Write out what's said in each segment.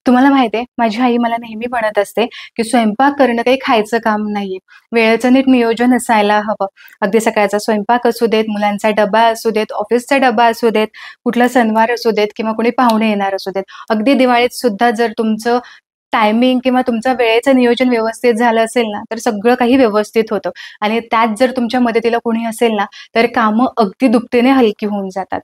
तुम्हाला माहिती आहे, माझी आई मला नेहमी म्हणत असते, की स्वयंपाक करणं काही खायचं काम नाहीये. वेळेचं नीट नियोजन असायला हवं. अगदी सकाळचा स्वयंपाक असू देत, मुलांचा डबा असू देत, ऑफिसचा डबा असू देत, कुठला सणवार असू देत किंवा कोणी पाहुणे येणार असू देत. अगदी दिवाळीत सुद्धा जर तुमचं टायमिंग किंवा तुमचं वेळेचं नियोजन व्यवस्थित झालं असेल ना, तर सगळं काही व्यवस्थित होतं आणि त्यात जर तुमच्या मदतीला कोणी असेल ना, तर कामं अगदी दुपटीने हलकी होऊन जातात.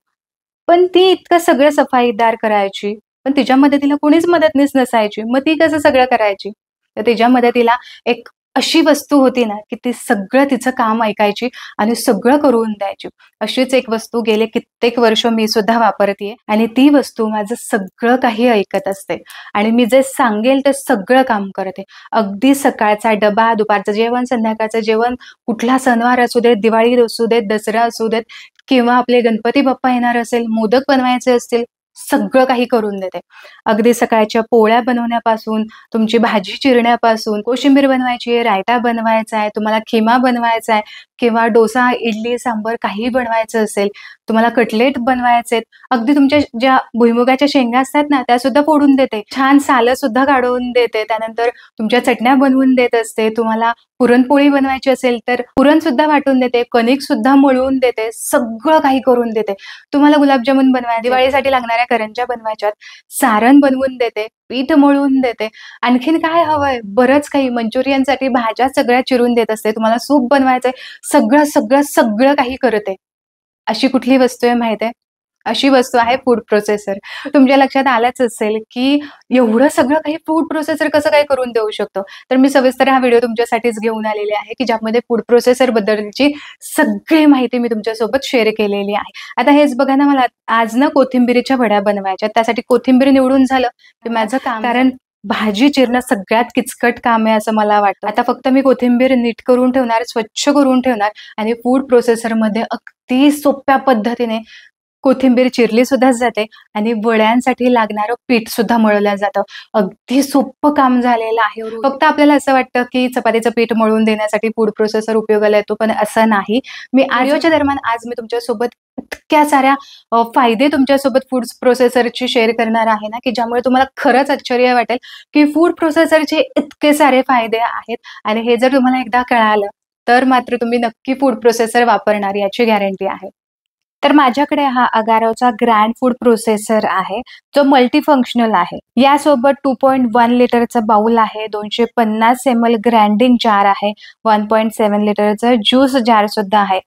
पण ती इतकं सगळं सफाईदार करायची, पण तिच्या मदतीला कोणीच मदतनीस नसायची. मग ती कसं सगळं करायची? तर तिच्या मदतीला एक अशी वस्तू होती ना, की ती सगळं तिचं काम ऐकायची आणि सगळं करून द्यायची. अशीच एक वस्तू गेले कित्येक वर्ष मी सुद्धा वापरतीये आणि ती वस्तू माझं सगळं काही ऐकत असते आणि मी जे सांगेल ते सगळं काम करते. अगदी सकाळचा डबा, दुपारचं जेवण, संध्याकाळचं जेवण, कुठला सणवार असू देत, दिवाळी असू देत, दसरा असू देत किंवा आपले गणपती बाप्पा येणार असेल, मोदक बनवायचे असतील, सगळं काही करून देते. अगदी सकाळच्या पोळ्या बनवण्यापासून, तुमची भाजी चिरण्यापासून, कोशिंबीर बनवायची आहे, रायता बनवायचा आहे, तुम्हाला खिमा बनवायचा आहे किंवा डोसा, इडली, सांबर काहीही बनवायचं असेल, तुम्हाला कटलेट बनवायचे आहेत, अगदी तुमच्या ज्या भुईमुगाच्या शेंगा असतात ना, त्यासुद्धा फोडून देते. छान सालं सुद्धा काढून देते. त्यानंतर तुमच्या चटण्या बनवून देत असते. तुम्हाला पुरणपोळी बनवायची असेल, तर पुरण सुद्धा वाटून देते, कणिक सुद्धा मळून देते, सगळं काही करून देते. तुम्हाला गुलाबजामुन बनवायचे, दिवाळीसाठी लागणाऱ्या करंज्या बनवायच्यात, सारण बनवून देते, पीठ मळून देते. आणखीन काय हवंय? बरंच काही मंचुरियनसाठी भाज्या सगळ्या चिरून देत असते. तुम्हाला सूप बनवायचंय, सगळं, सगळं, सगळं काही करते. अशी कुठली वस्तू आहे माहिती आहे? अशी वस्तू आहे फूड प्रोसेसर. तुमच्या लक्षात आलंच असेल, की एवढं सगळं काही फूड प्रोसेसर कसं काय करून देऊ शकतो? तर मी सविस्तर हा व्हिडिओ तुमच्यासाठीच घेऊन आलेले आहे, की ज्यामध्ये फूड प्रोसेसर बद्दलची सगळी माहिती मी तुमच्यासोबत शेअर केलेली आहे. आता हेच बघा ना, मला आज ना कोथिंबिरीच्या वड्या बनवायच्या. त्यासाठी कोथिंबीर निवडून झालं, की माझं काम कारण भाजी चिरणं सगळ्यात किचकट काम आहे असं मला वाटतं. आता फक्त मी कोथिंबीर नीट करून ठेवणार, स्वच्छ करून ठेवणार आणि फूड प्रोसेसरमध्ये अगदी सोप्या पद्धतीने कोथिंबीर चिरली सुद्धा जाते आणि वड्यांसाठी लागणारं पीठ सुद्धा मळलं जातं. अगदी सोपं काम झालेलं आहे. फक्त आपल्याला असं वाटतं, की चपातीचं पीठ मळून देण्यासाठी फूड प्रोसेसर उपयोगाला येतो, पण असं नाही. मी व्हिडिओच्या दरम्यान आज मी तुमच्यासोबत इतक्या साऱ्या फायदे तुमच्यासोबत फूड प्रोसेसरचे शेअर करणार आहे ना, की ज्यामुळे तुम्हाला खरंच आश्चर्य वाटेल, की फूड प्रोसेसरचे इतके सारे फायदे आहेत आणि हे जर तुम्हाला एकदा कळालं, तर मात्र तुम्ही नक्की फूड प्रोसेसर वापरणार याची गॅरंटी आहे. तर माझ्याकडे हा अगारोचा ग्रँड फूड प्रोसेसर आहे, जो मल्टीफंक्शनल आहे. यासोबत 2.1 लिटरचा बाउल आहे, 250 ml ग्राइंडिंग जार आहे, 1.7 लिटरचा ज्यूस जार सुद्धा आहे.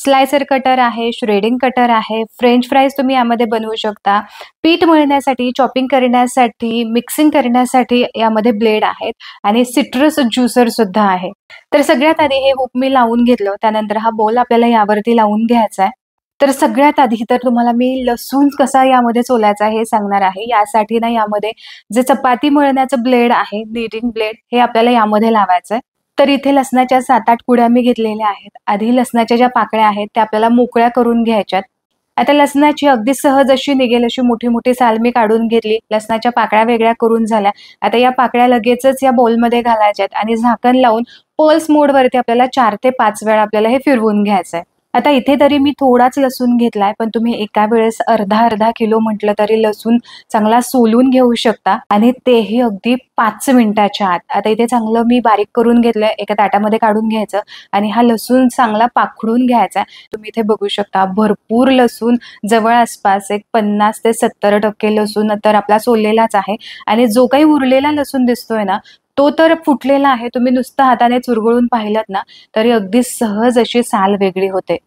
स्लायसर कटर आहे, श्रेडिंग कटर आहे, फ्रेंच फ्राईज तुम्ही यामध्ये बनवू शकता. पीठ मळण्यासाठी, चॉपिंग करण्यासाठी, मिक्सिंग करण्यासाठी यामध्ये ब्लेड आहेत आणि सिट्रस ज्युसर सुद्धा आहे. तर सगळ्यात आधी हे हुक मी लावून घेतलं. त्यानंतर हा बॉल आपल्याला यावरती लावून घ्यायचा आहे. तर सगळ्यात आधी तर तुम्हाला मी लसूण कसा यामध्ये सोलायचा हे सांगणार आहे. यासाठी ना यामध्ये जे चपाती मळण्याचं ब्लेड आहे, नीडिंग ब्लेड, हे आपल्याला यामध्ये लावायचं आहे. तर इथे लसणाच्या 7-8 कुड्या मी घेतलेल्या आहेत. आधी लसणाच्या ज्या पाकळ्या आहेत त्या आपल्याला मोकळ्या करून घ्यायच्यात. आता लसणाची अगदी सहज अशी निघेल अशी मोठी-मोठी साल मी काढून घेतली. लसणाच्या पाकळ्या वेगळ्या करून झाल्या. आता या पाकळ्या लगेचच या बाउलमध्ये घालायच्यात आणि झाकण लावून पल्स मोडवरती आपल्याला 4 ते 5 वेळा आपल्याला हे फिरवून घ्यायचंय. आता इथे तरी मी थोडाच लसूण घेतलाय, पण तुम्ही एका वेळेस अर्धा किलो म्हटलं तरी लसूण चांगला सोलून घेऊ शकता आणि तेही अगदी 5 मिनिटाच्या आत. आता इथे चांगलं मी बारीक करून घेतलंय, एका ताटामध्ये काढून घ्यायचं आणि हा लसूण चांगला पाखडून घ्यायचा. तुम्ही इथे बघू शकता भरपूर लसूण, जवळ आसपास एक 50 ते 70% लसूण तर आपला सोललेलाच आहे आणि जो काही उरलेला लसूण दिसतोय ना, तो तर फुटलेला आहे. तुम्ही नुसतं हाताने चुरगळून पाहिलत ना, तरी अगदी सहज अशी साल वेगळी होते.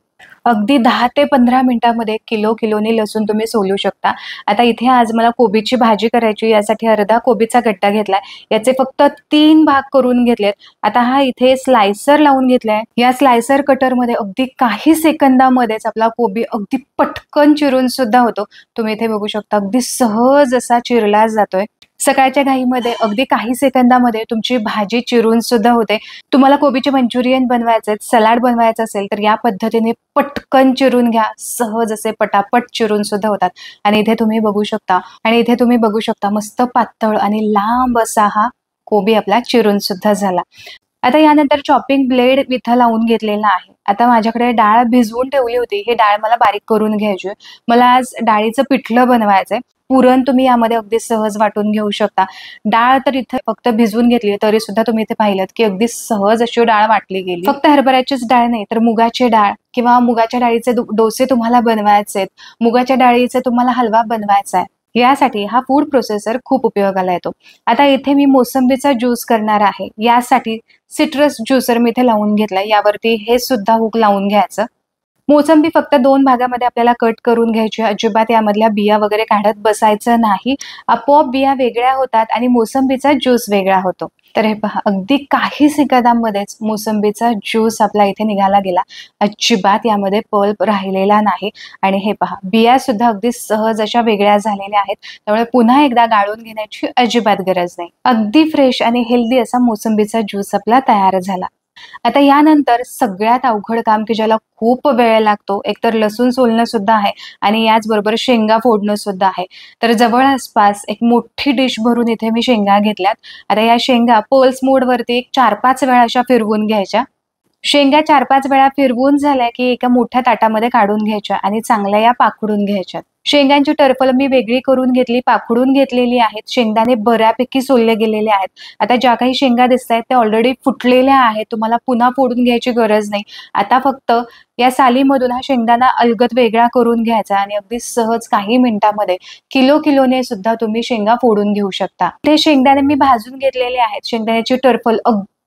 अगदी 10 ते 15 मिनिटांमध्ये किलोनी लसूण तुम्ही सोलू शकता. आता इथे आज मला कोबीची भाजी करायची, यासाठी अर्धा कोबीचा गड्डा घेतलाय. याचे फक्त 3 भाग करून घेतलेत. आता हा इथे स्लायसर लावून घेतलाय. या स्लायसर कटरमध्ये अगदी काही सेकंदामध्येच आपला कोबी अगदी पटकन चिरून सुद्धा होतो. तुम्ही इथे बघू शकता अगदी सहज असा चिरला जातोय. सकाळच्या घाईमध्ये अगदी काही सेकंदामध्ये तुमची भाजी चिरून सुद्धा होते. तुम्हाला कोबीचे मंचुरियन बनवायचे, सलाड बनवायचं असेल तर या पद्धतीने पटकन चिरून घ्या. सहज असे पटापट चिरून सुद्धा होतात आणि इथे तुम्ही बघू शकता मस्त पातळ आणि लांब असा हा कोबी आपला चिरून सुद्धा झाला. आता यानंतर चॉपिंग ब्लेड इथं लावून घेतलेला आहे. आता माझ्याकडे डाळ भिजवून ठेवली होती. ही डाळ मला बारीक करून घ्यायची. मला आज डाळीचं पिठलं बनवायचंय. पुरण तुम्ही यामध्ये अगदी सहज वाटून घेऊ शकता. डाळ तर इथे फक्त भिजवून घेतली तरी सुद्धा तुम्ही इथे पाहिलं की अगदी सहज अशी डाळ वाटली गेली. फक्त हरभऱ्याचीच डाळ नाही तर मुगाची डाळ किंवा मुगाच्या डाळीचे डोसे तुम्हाला बनवायचे आहेत, मुगाच्या डाळीचे तुम्हाला हलवा बनवायचा आहे, यासाठी हा फूड प्रोसेसर खूप उपयोगाला येतो. आता इथे मी मोसंबीचा ज्यूस करणार आहे. यासाठी सिट्रस ज्युसर मी इथे लावून घेतलाय. यावरती हे सुद्धा हुक लावून घ्यायचं. मोसंबी फक्त 2 भागामध्ये आपल्याला कट करून घ्यायची. अजिबात यामधल्या बिया वगैरे काढत बसायचं नाही. आपोआप बिया वेगळ्या होतात आणि मोसंबीचा ज्यूस वेगळा होतो. तर हे पहा, अगदी काही सेकंदांमध्येच मोसंबीचा ज्यूस आपला इथे निघाला गेला. अजिबात यामध्ये पल्प राहिलेला नाही आणि हे पहा, बिया सुद्धा अगदी सहज अशा वेगळ्या झालेल्या आहेत. त्यामुळे पुन्हा एकदा गाळून घेण्याची अजिबात गरज नाही. अगदी फ्रेश आणि हेल्दी असा मोसंबीचा ज्यूस आपला तयार झाला. आता यानंतर सगळ्यात अवघड काम की ज्याला खूप वेळ लागतो, एकतर लसूण सोलणं सुद्धा आहे आणि याचबरोबर शेंगा फोडणं सुद्धा आहे. तर जवळपास एक मोठी डिश भरून इथे मी शेंगा घेतल्यात. आता या शेंगा पल्स मोडवरती एक 4-5 वेळा अशा फिरवून घ्यायच्या. शेंगा 4-5 वेळा फिरवून झाल्या की एका मोठ्या ताटामध्ये काढून घ्यायच्या आणि चांगल्या या पाखडून घ्यायच्या. शेंगांची टरफल मी वेगळी करून घेतली, पाखडून घेतलेली आहेत. शेंगदाणे बऱ्यापैकी सोलले गेलेले आहेत. आता ज्या काही शेंगा दिसतायत त्या ऑलरेडी फुटलेल्या आहेत. तुम्हाला पुन्हा फोडून घ्यायची गरज नाही. आता फक्त या सालीमधून हा शेंगदाणा अलगद वेगळा करून घ्यायचा आणि अगदी सहज काही मिनिटांमध्ये किलोने सुद्धा तुम्ही शेंगा फोडून घेऊ शकता. ते शेंगदाणे मी भाजून घेतलेले आहेत. शेंगदाण्याची टरफल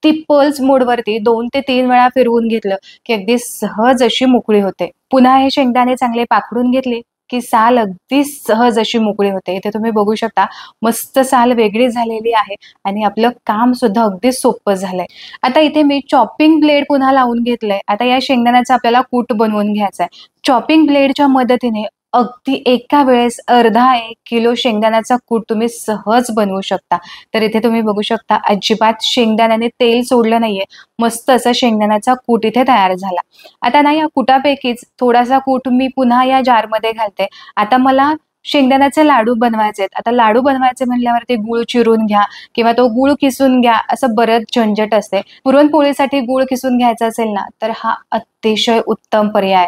ती पल्स मोडवरती 2 ते 3 वेळा फिरवून घेतलं की अगदी सहज अशी मोकळी होते. पुन्हा हे शेंगदाणे चांगले पाखडून घेतले की साल अगदी सहज अशी मोकळी होते. इथे तुम्ही बघू शकता मस्त साल वेगळी झालेली आहे आणि आपलं काम सुद्धा अगदी सोपं झालंय. आता इथे मी चॉपिंग ब्लेड पुन्हा लावून घेतलंय. आता या शेंगदाण्याचा आपल्याला कूट बनवून घ्यायचा आहे. चॉपिंग ब्लेडच्या मदतीने अगदी एका वेळेस अर्धा 1 किलो शेंगदाण्याचा कूट तुम्ही सहज बनवू शकता. तर इथे तुम्ही बघू शकता अजिबात शेंगदाण्याने तेल सोडलं नाहीये. मस्त असा शेंगदाण्याचा कूट इथे तयार झाला. आता ना या कुटापैकीच थोडासा कूट मी पुन्हा या जारमध्ये घालते. आता मला शेंगदाण्याचे लाडू बनवायचे आहेत. आता लाडू बनवायचे म्हणल्यावरती गूळ चिरून घ्या किंवा तो गूळ किसून घ्या, असं बरंच झंझट असते. पुरणपोळीसाठी गूळ किसून घ्यायचा असेल ना तर हा अतिशय उत्तम पर्याय.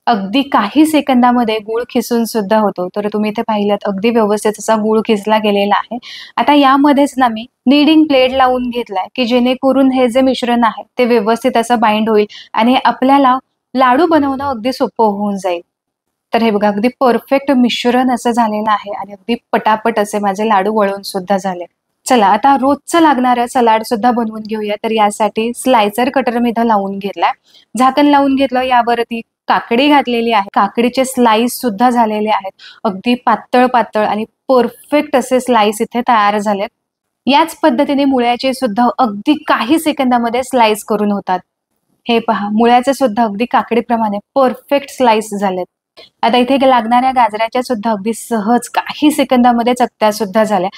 अगदी काही सेकंदामध्ये गूळ खिसून सुद्धा होतो. तर तुम्ही इथे पाहिलं अगदी व्यवस्थित असा गूळ खिसला गेलेला आहे. आता यामध्येच ना मी नीडिंग प्लेट लावून घेतलाय की जेणेकरून हे जे मिश्रण आहे ते व्यवस्थित असं बाइंड होईल आणि आपल्याला लाडू बनवणं अगदी सोपं होऊन जाईल. तर हे बघा अगदी परफेक्ट मिश्रण असं झालेलं आहे आणि अगदी पटापट असे माझे लाडू वळून सुद्धा झाले. चला आता रोजचं लागणारं सलाड सुद्धा बनवून घेऊया. तर यासाठी स्लायसर कटर मी इथं लावून घेतलाय. झाकण लावून घेतलं. यावरती काकडी घातलेली आहे. काकडीचे स्लाइस सुद्धा झालेले आहेत. अगदी पातळ आणि परफेक्ट असे स्लाइस इथे तयार झालेत. याच पद्धतीने मुळ्याचे सुद्धा अगदी काही सेकंदामध्ये स्लाइस करून होतात. हे पहा, मुळ्याचे सुद्धा अगदी काकडीप्रमाणे परफेक्ट स्लाइस झालेत. आता इथे लागणाऱ्या गाजराच्या सुद्धा अगदी सहज काही सेकंदामध्ये चकत्या सुद्धा झाल्या.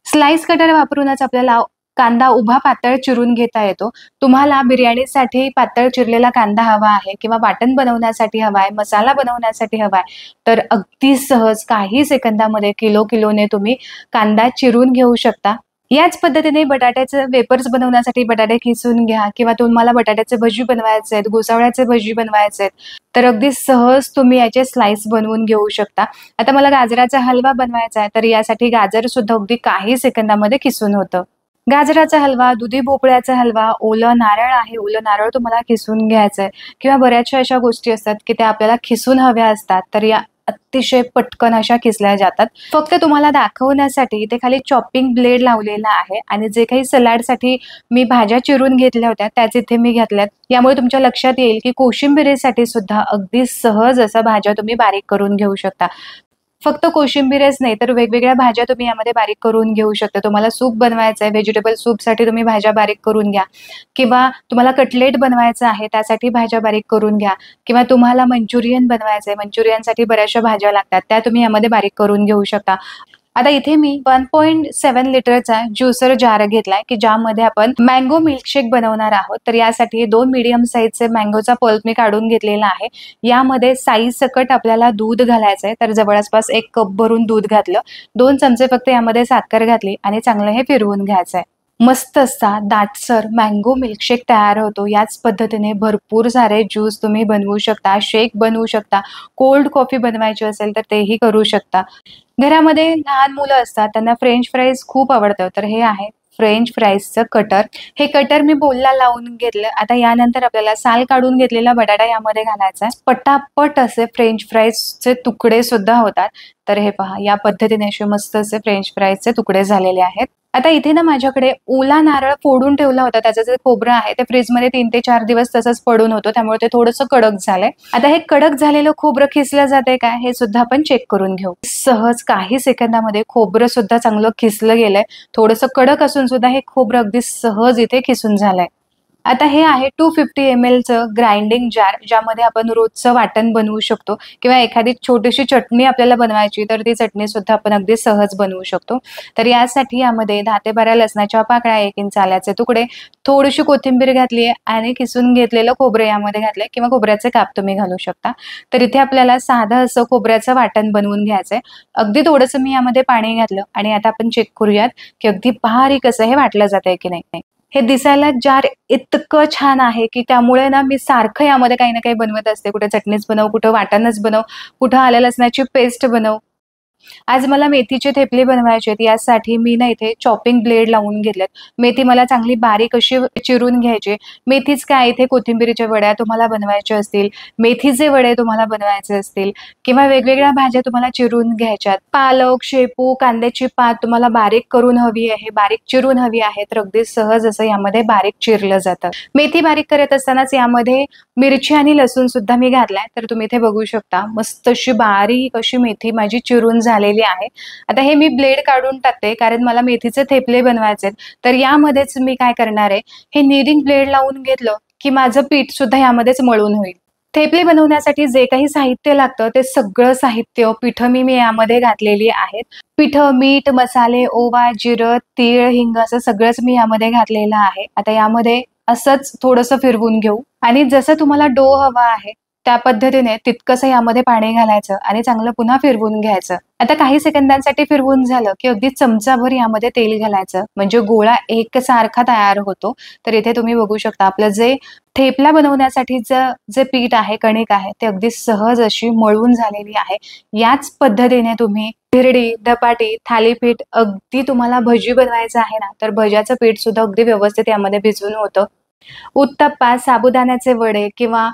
स्लाइस कटर वापरूनच आपल्याला कांदा उभा पातळ चिरून घेता येतो. तुम्हाला बिर्याणीसाठी पातळ चिरलेला कांदा हवा आहे किंवा वाटण बनवण्यासाठी हवा आहे, मसाला बनवण्यासाठी हवा आहे, तर अगदी सहज काही सेकंदामध्ये किलोने तुम्ही कांदा चिरून घेऊ शकता. याच पद्धतीने बटाट्याचे वेपर्स बनवण्यासाठी बटाटे खिसून घ्या किंवा तुम्हाला बटाट्याचे भजी बनवायचे आहेत, गोसावळ्याचे भजी बनवायचे आहेत, तर अगदी सहज तुम्ही याचे स्लाइस बनवून घेऊ शकता. आता मला गाजराचा हलवा बनवायचा आहे तर यासाठी गाजर सुद्धा अगदी काही सेकंदामध्ये खिसून होतं. गाजराचा हलवा, दुधी भोपळ्याचा हलवा, ओलं नारळ आहे, ओलं नारळ तुम्हाला खिसून घ्यायचंय किंवा बऱ्याचशा अशा गोष्टी असतात की त्या आपल्याला खिसून हव्या असतात, तर या अतिशय पटकन अशा खिसल्या जातात. फक्त तुम्हाला दाखवण्यासाठी इथे खाली चॉपिंग ब्लेड लावलेला आहे आणि जे काही सलाडसाठी मी भाज्या चिरून घेतल्या होत्या त्याच इथे मी घेतल्यात. यामुळे तुमच्या लक्षात येईल की कोशिंबिरीसाठी सुद्धा अगदी सहज असा भाज्या तुम्ही बारीक करून घेऊ शकता. फक्त कोशिंबीरच नाही तर वेगवेगळ्या भाज्या तुम्ही यामध्ये बारीक करून घेऊ शकता. तुम्हाला सूप बनवायचं आहे, व्हेजिटेबल सूपसाठी तुम्ही भाज्या बारीक करून घ्या किंवा तुम्हाला कटलेट बनवायचं आहे त्यासाठी भाज्या बारीक करून घ्या किंवा तुम्हाला मंचुरियन बनवायचं आहे, मंचुरियनसाठी बऱ्याचशा भाज्या लागतात त्या तुम्ही यामध्ये बारीक करून घेऊ शकता. आता इथे मी 1.7 लिटरचा ज्युसर जार घेतलाय की ज्यामध्ये आपण मँगो मिल्कशेक बनवणार आहोत. तर यासाठी 2 मीडियम साईजचे मँगोचा पल्प मी काढून घेतलेला आहे. यामध्ये साईज सकट आपल्याला दूध घालायचंय. तर जवळपास 1 कप भरून दूध घातलं. 2 चमचे फक्त यामध्ये साखर घातली आणि चांगलं हे फिरवून घ्यायचंय. मस्त असा दाटसर मँगो मिल्कशेक तयार होतो. याच पद्धतीने भरपूर सारे ज्यूस तुम्ही बनवू शकता, शेक बनवू शकता, कोल्ड कॉफी बनवायची असेल तर तेही करू शकता. घरामध्ये लहान मुलं असतात, त्यांना फ्रेंच फ्राईज खूप आवडतं. तर हे आहे फ्रेंच फ्राईजचं कटर. हे कटर मी बोलला लावून घेतलं. आता यानंतर आपल्याला साल काढून घेतलेला बटाटा यामध्ये घालायचा आहे. पटापट असे फ्रेंच फ्राईजचे तुकडे सुद्धा होतात. तर हे पहा, या पद्धतीने असे मस्त असे फ्रेंच फ्राईजचे तुकडे झालेले आहेत. आता इथे ना माझ्याकडे ओला नारळ फोडून ठेवला होता. त्याचं जे खोबरं आहे ते फ्रीजमध्ये 3 ते 4 दिवस तसंच पडून होतं. त्यामुळे ते थोडंसं कडक झालंय. आता हे कडक झालेलं खोबरं खिसलं जातंय का हे सुद्धा आपण चेक करून घेऊ. सहज काही सेकंदामध्ये खोबरं सुद्धा चांगलं खिसलं गेलंय. थोडंसं कडक असून सुद्धा हे खोबरं अगदी सहज इथे खिसून झालंय. आता हे आहे 250 mlचं ग्राइंडिंग जार, ज्यामध्ये आपण रोजचं वाटण बनवू शकतो किंवा एखादी छोटीशी चटणी आपल्याला बनवायची तर ती चटणी सुद्धा आपण अगदी सहज बनवू शकतो. तर यासाठी यामध्ये 10 ते 12 लसणाच्या पाकळ्या, 1 इंच आल्याचे तुकडे, थोडीशी कोथिंबीर घातली आहे आणि किसून घेतलेलं खोबरं यामध्ये घातलंय किंवा खोबऱ्याचे काप तुम्ही घालू शकता. तर इथे आपल्याला साधं असं खोबऱ्याचं वाटण बनवून घ्यायचंय. अगदी थोडंसं मी यामध्ये पाणी घातलं आणि आता आपण चेक करूयात की अगदी बारीक असं हे वाटलं जातंय की नाही. हे दिसायला जार इतकं छान आहे की त्यामुळे ना मी सारखं यामध्ये काही ना काही बनवत असते. कुठे चटणीच बनव, कुठं वाटणच बनव, कुठं आलं लसणाची पेस्ट बनव. आज मला मेथीचे थेपले बनवायचे आहेत. यासाठी मी ना इथे चॉपिंग ब्लेड लावून घेतलेत. मेथी मला चांगली बारीक अशी चिरून घ्यायची. मेथीच काय, इथे कोथिंबीरीच्या वड्या तुम्हाला बनवायच्या असतील, मेथीचे वडे तुम्हाला बनवायचे असतील किंवा वेगवेगळ्या भाज्या तुम्हाला चिरून घ्यायच्यात. पालक, शेपू, कांद्याची पात तुम्हाला बारीक करून हवी आहे, बारीक चिरून हवी आहे, तर अगदी सहज असं यामध्ये बारीक चिरलं जातं. मेथी बारीक करत असतानाच यामध्ये मिरची आणि लसूण सुद्धा मी घातलाय. तर तुम्ही इथे बघू शकता मस्त अशी बारीक अशी मेथी माझी चिरून झालेली आहे. आता हे मी ब्लेड काढून टाकते कारण मला मेथीचे थेपले बनवायचे. तर यामध्येच मी काय करणार आहे, हे नीडिंग ब्लेड लावून घेतलं की माझं पीठ सुद्धा यामध्येच मळून होईल. थेपले बनवण्यासाठी जे काही साहित्य लागतं ते सगळं साहित्य पिठं मी यामध्ये घातलेली आहेत. पिठं, मीठ, मसाले, ओवा, जिरं, तीळ, हिंग असं सगळंच मी यामध्ये घातलेलं आहे. आता यामध्ये असंच थोडंसं फिरवून घेऊ आणि जसं तुम्हाला डो हवा आहे त्या पद्धतीने तितकंसं यामध्ये पाणी घालायचं आणि चांगलं पुन्हा फिरवून घ्यायचं. आता काही सेकंदांसाठी फिरवून झालं की अगदी चमचाभर यामध्ये तेल घालायचं, म्हणजे गोळा एकसारखा तयार होतो. तर इथे तुम्ही बघू शकता आपलं जे थेपला बनवण्यासाठीचं जे पीठ आहे, कणिक आहे, ते अगदी सहज अशी मळून झालेली आहे. याच पद्धतीने तुम्ही धिरडी, धपाटी, थालीपीठ, अगदी तुम्हाला भजी बनवायचं आहे ना, तर भज्याचं पीठ सुद्धा अगदी व्यवस्थित यामध्ये भिजून होतं. उत्तप्पा, साबुदाण्याचे वडे किंवा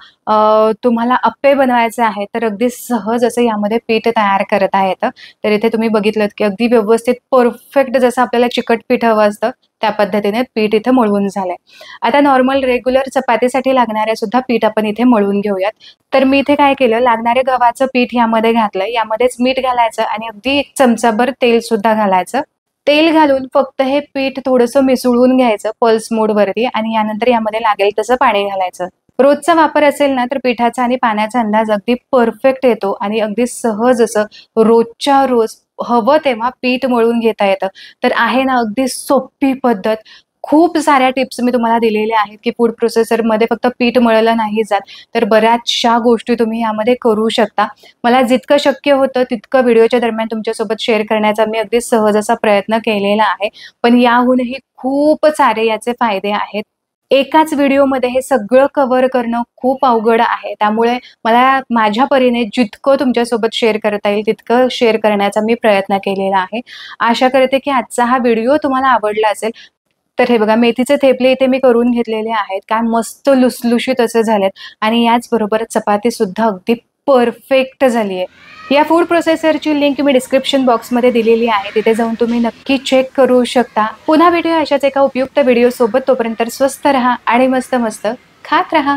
तुम्हाला अप्पे बनवायचे आहे तर अगदी सहज असं यामध्ये पीठ तयार करता येतं. तर इथे तुम्ही बघितलंत की अगदी व्यवस्थित परफेक्ट जसं आपल्याला चिकट पीठ हवं असतं त्या पद्धतीने पीठ इथं मळवून झालंय. आता नॉर्मल रेग्युलर चपातीसाठी लागणारे सुद्धा पीठ आपण इथे मळवून घेऊयात. तर मी इथे काय केलं, लागणारे गव्हाचं पीठ यामध्ये घातलं. यामध्येच मीठ घालायचं आणि अगदी 1 चमचाभर तेल सुद्धा घालायचं. तेल घालून फक्त हे पीठ थोडंसं मिसळून घ्यायचं पल्स मोडवरती आणि यानंतर यामध्ये लागेल तसं पाणी घालायचं. रोजचा वापर असेल ना तर पिठाचा आणि पाण्याचा अंदाज अगदी परफेक्ट येतो आणि अगदी सहज असं रोजच्या रोज हवं तेव्हा पीठ मळून घेता येतं. तर आहे ना अगदी सोपी पद्धत. खूप साऱ्या टिप्स मी तुम्हाला दिलेल्या आहेत की फूड प्रोसेसरमध्ये फक्त पीठ मळलं नाही जात, तर बऱ्याचशा गोष्टी तुम्ही यामध्ये करू शकता. मला जितकं शक्य होतं तितकं व्हिडिओच्या दरम्यान तुमच्यासोबत शेअर करण्याचा मी अगदी सहज असा प्रयत्न केलेला आहे. पण याहूनही खूप सारे याचे फायदे आहेत. एकाच व्हिडिओमध्ये हे सगळं कव्हर करणं खूप अवघड आहे. त्यामुळे मला माझ्या परीने जितकं तुमच्यासोबत शेअर करता येईल तितकं शेअर करण्याचा मी प्रयत्न केलेला आहे. आशा करते की आजचा हा व्हिडिओ तुम्हाला आवडला असेल. तर हे बघा मेथीचे थेपले इथे मी करून घेतलेले आहेत. काय मस्त लुसलुशीत असे झालेत आणि याचबरोबर चपाती सुद्धा अगदी परफेक्ट झाली आहे. या फूड प्रोसेसरची लिंक मी डिस्क्रिप्शन बॉक्समध्ये दिलेली आहे. तिथे जाऊन तुम्ही नक्की चेक करू शकता. पुन्हा भेटूया अशाच एका उपयुक्त व्हिडिओ सोबत. तोपर्यंत स्वस्त रहा आणि मस्त मस्त खात रहा.